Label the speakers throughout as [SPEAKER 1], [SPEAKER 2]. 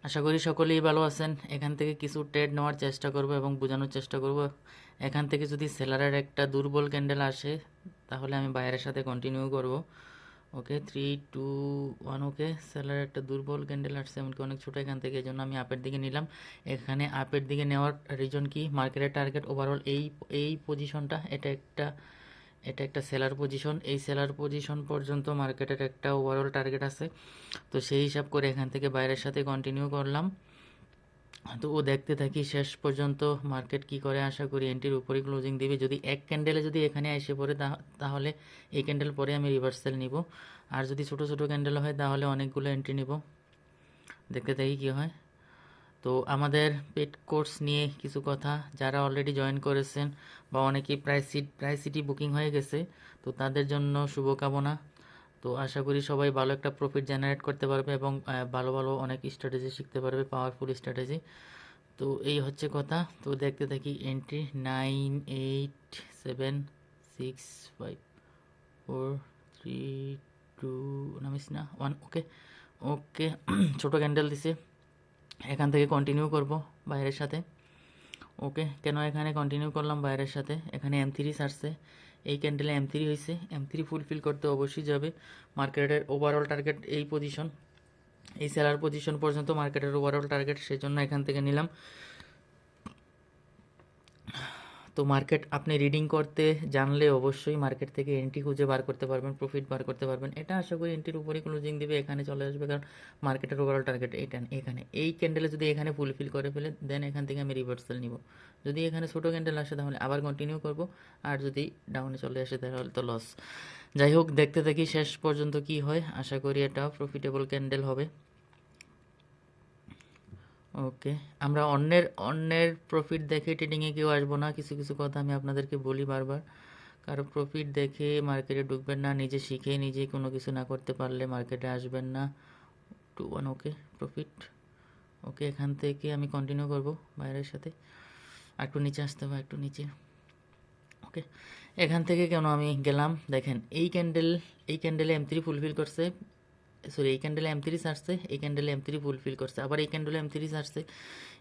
[SPEAKER 1] আশা করি সকলেই ভালো আছেন। এখান থেকে কিছু ট্রেড নেওয়ার চেষ্টা করব এবং বোঝানোর চেষ্টা করব। এখান থেকে যদি সেলারের একটা দুর্বল ক্যান্ডেল আসে তাহলে আমি বাইরের সাথে কন্টিনিউ করব। ওকে, 3 2 1। ওকে, সেলারের একটা দুর্বল ক্যান্ডেল আসছে, এমনকি অনেক ছোটো এখান থেকে, এই জন্য আমি আপের দিকে নিলাম। এখানে আপের দিকে নেওয়ার রিজন কি, মার্কেটের টার্গেট ওভারঅল এই এই পজিশনটা, এটা একটা সেলার পজিশন। এই সেলার পজিশন পর্যন্ত মার্কেটের একটা ওভারঅল টার্গেট আছে। তো সেই হিসাব করে এখান থেকে বাইরের সাথে কন্টিনিউ করলাম। তো ও দেখতে থাকি শেষ পর্যন্ত মার্কেট কি করে। আশা করি এন্ট্রির উপরে ক্লোজিং দিবে। যদি এক ক্যান্ডেলে যদি এখানে এসে পড়ে তাহলে এই ক্যান্ডেল পরে আমি রিভার্সাল নিব। আর যদি ছোট ছোট ক্যান্ডেল হয় তাহলে অনেকগুলো এন্ট্রি নিব। দেখতে থাকি কি হয়। তো আমাদের পেড কোর্স নিয়ে কিছু কথা, যারা অলরেডি জয়েন করেছেন বা অনেকেই প্রায় সিটি বুকিং হয়ে গেছে, তো তাদের জন্য শুভকামনা। তো আশা করি সবাই ভালো একটা প্রফিট জেনারেট করতে পারবে এবং ভালো ভালো অনেক স্ট্র্যাটেজি শিখতে পারবে, পাওয়ারফুল স্ট্র্যাটেজি। তো এই হচ্ছে কথা। তো দেখতে থাকি। এন্ট্রি 9 8 7 6 5 4 3 2, নামিস না 1। ওকে ওকে, ছোটো ক্যান্ডেল দিছে, এখান থেকে কন্টিনিউ করব বাইরের সাথে। ওকে, কেন এখানে কন্টিনিউ করলাম বাইরের সাথে, এখানে M3 ছাড়ছে, এই ক্যান্ডেলে M3 হয়েছে, M3 ফুলফিল করতে অবশ্যই যাবে। মার্কেটের ওভারঅল টার্গেট এই পজিশন, এই সেলার পজিশন পর্যন্ত মার্কেটের ওভারঅল টার্গেট, সেজন্য এখান থেকে নিলাম। তো মার্কেট আপনি রিডিং করতে জানলে অবশ্যই মার্কেট থেকে এন্ট্রি খুঁজে বার করতে পারবেন, প্রফিট বার করতে পারবেন। এটা আশা করি এন্ট্রির উপরে ক্লোজিং দিবে, এখানে চলে আসবে, কারণ মার্কেটের ওভারঅল টার্গেট এইটা। এখানে এই ক্যান্ডেলে যদি এখানে ফুলফিল করে ফেলে, দেন এখান থেকে আমি রিভার্সাল নিব। যদি এখানে ছোটো ক্যান্ডেল আসে তাহলে আবার কন্টিনিউ করব, আর যদি ডাউনে চলে আসে তাহলে তো লস। যাই হোক, দেখতে থাকি শেষ পর্যন্ত কি হয়। আশা করি এটা প্রফিটেবল ক্যান্ডেল হবে। ওকে, আমরা অন্যের অন্যের প্রফিট দেখে ট্রেডিংয়ে কেউ আসবো না। কিছু কিছু কথা আমি আপনাদেরকে বলি বারবার। কারো প্রফিট দেখে মার্কেটে ঢুকবেন না। নিজে শিখে নিজে কোনো কিছু না করতে পারলে মার্কেটে আসবেন না। 2 1। ওকে, প্রফিট। ওকে, এখান থেকে আমি কন্টিনিউ করব বাইরের সাথে। আর একটু নিচে আসতে হবে, একটু নিচে। ওকে, এখান থেকে কেন আমি গেলাম দেখেন, এই ক্যান্ডেলে M3 ফুলফিল করছে, সরি, এই ক্যান্ডেলে M3 ছাড়ছে, এই ক্যান্ডেলে M3 ফুলফিল করছে, আবার এই ক্যান্ডেলে M3 ছাড়ছে।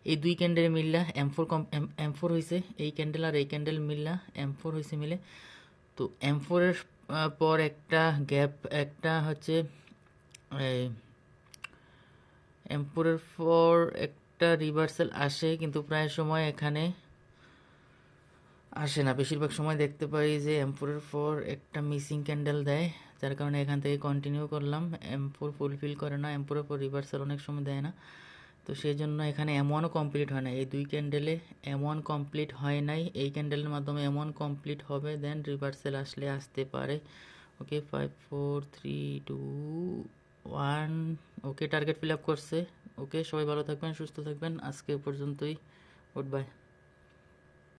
[SPEAKER 1] এই দুই ক্যান্ডেল মিললা M4 হয়েছে। এই ক্যান্ডেল আর এই ক্যান্ডেল মিললা M4 হয়েছে মিলে। তো M4 এর পর একটা গ্যাপ, একটা হচ্ছে M4 এর পর একটা রিভার্সাল আসে, কিন্তু প্রায় সময় এখানে আসে না। বেশিরভাগ সময় দেখতে পাই যে M4 এর পর একটা মিসিং ক্যান্ডেল দেয়, যার কারণে এখান থেকে কন্টিনিউ করলাম। M4 ফুলফিল করে না, M4 এর পর রিভার্সাল অনেক সময় দেয় না। তো সেই জন্য এখানে M1ও কমপ্লিট হয় না। এই দুই ক্যান্ডেলে M1 কমপ্লিট হয় নাই, এই ক্যান্ডেলের মাধ্যমে M1 কমপ্লিট হবে, দেন রিভার্সাল আসতে পারে। ওকে, 5 4 3 2 1। ওকে, টার্গেট ফিল আপ করছে। ওকে, সবাই ভালো থাকবেন, সুস্থ থাকবেন, আজকে পর্যন্তই। Good bye.